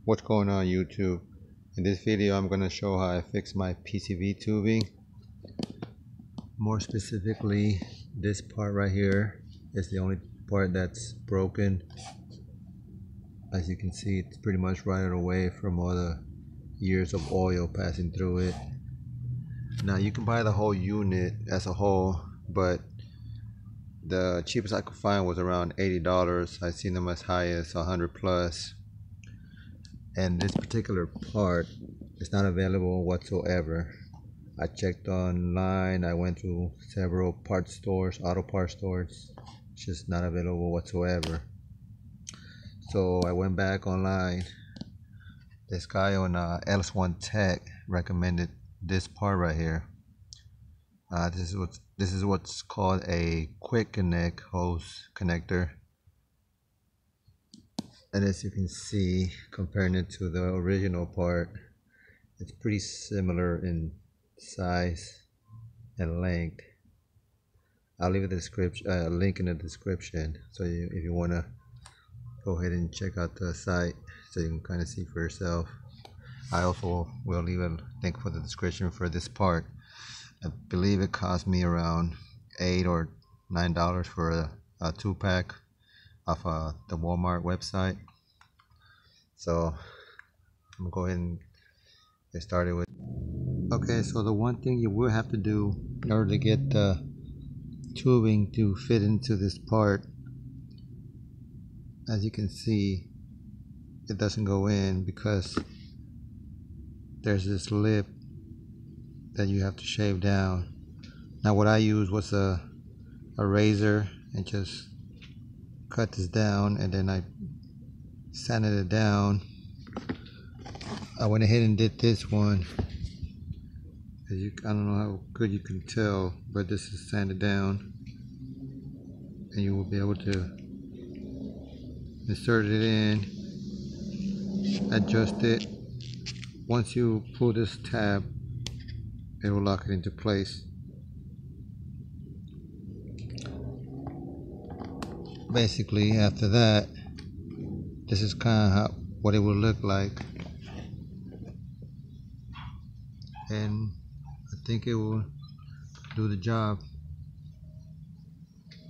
What's going on YouTube? In this video I'm going to show how I fix my PCV tubing. More specifically, this part right here is the only part that's broken. As you can see, it's pretty much rotted away from all the years of oil passing through it. Now you can buy the whole unit as a whole, but the cheapest I could find was around $80. I've seen them as high as 100 plus. And this particular part is not available whatsoever. I checked online, I went to several parts stores, auto parts stores. It's just not available whatsoever. So I went back online. This guy on Ls1 Tech recommended this part right here. This is what's called a quick connect hose connector. And as you can see, comparing it to the original part, it's pretty similar in size and length. I'll leave a link in the description, so if you want to go ahead and check out the site so you can kind of see for yourself. I also will leave a link for the description for this part. I believe it cost me around $8 or $9 for a 2-pack off the Walmart website. So I'm gonna go ahead and get started with. Okay, so the one thing you will have to do in order to get the tubing to fit into this part, as you can see, it doesn't go in because there's this lip that you have to shave down. Now what I used was a razor and just cut this down, and then I sanded it down. I went ahead and did this one. I don't know how good you can tell, but this is sanded down, and you will be able to insert it in, adjust it. Once you pull this tab, it will lock it into place. Basically, after that, this is kind of what it will look like, and I think it will do the job.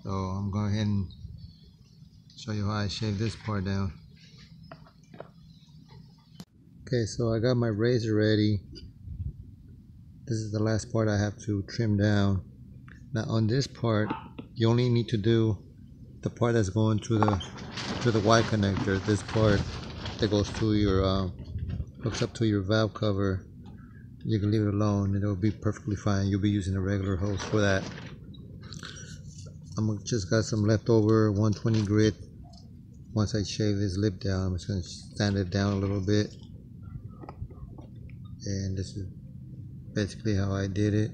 So I'm going ahead and show you how I shave this part down. Okay, so I got my razor ready. This is the last part I have to trim down. Now on this part, you only need to do the part that's going to the Y connector. This part that goes to your hooks up to your valve cover. You can leave it alone, it'll be perfectly fine. You'll be using a regular hose for that. I'm just got some leftover 120 grit. Once I shave this lip down, I'm just going to sand it down a little bit, and this is basically how I did it.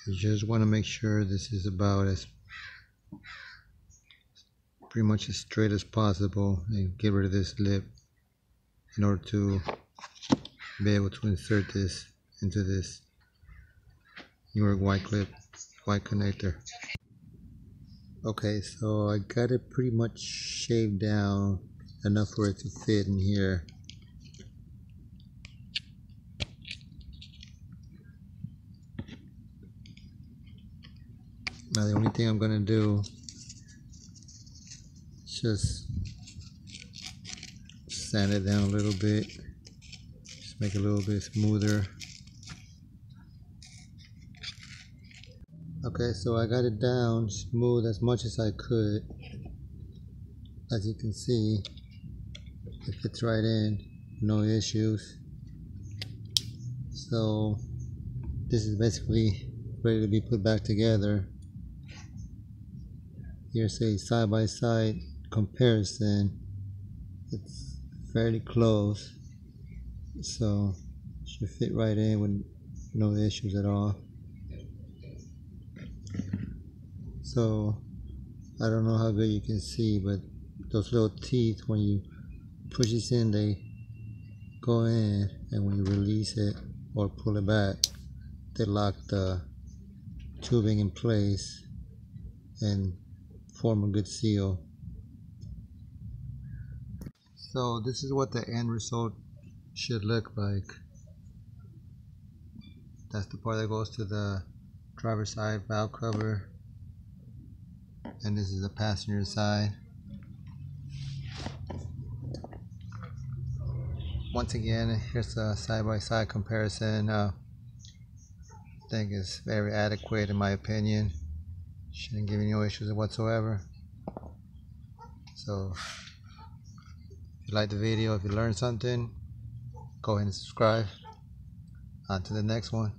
You just want to make sure this is about as pretty much as straight as possible, and get rid of this lip in order to be able to insert this into this York Y connector. Okay, so I got it pretty much shaved down enough for it to fit in here. Now the only thing I'm gonna do is just sand it down a little bit, just make it a little bit smoother. Okay, so I got it down smooth as much as I could. As you can see, it fits right in, no issues. So this is basically ready to be put back together. Here's a side-by-side comparison. It's fairly close. So should fit right in with no issues at all. So I don't know how good you can see, but those little teeth, when you push this in, they go in, and when you release it or pull it back, they lock the tubing in place and form a good seal. So this is what the end result should look like. That's the part that goes to the driver's side valve cover, and this is the passenger side. Once again, here's a side-by-side comparison. I think it's very adequate in my opinion. Shouldn't give you no issues whatsoever. So if you like the video, if you learned something, go ahead and subscribe. On to the next one.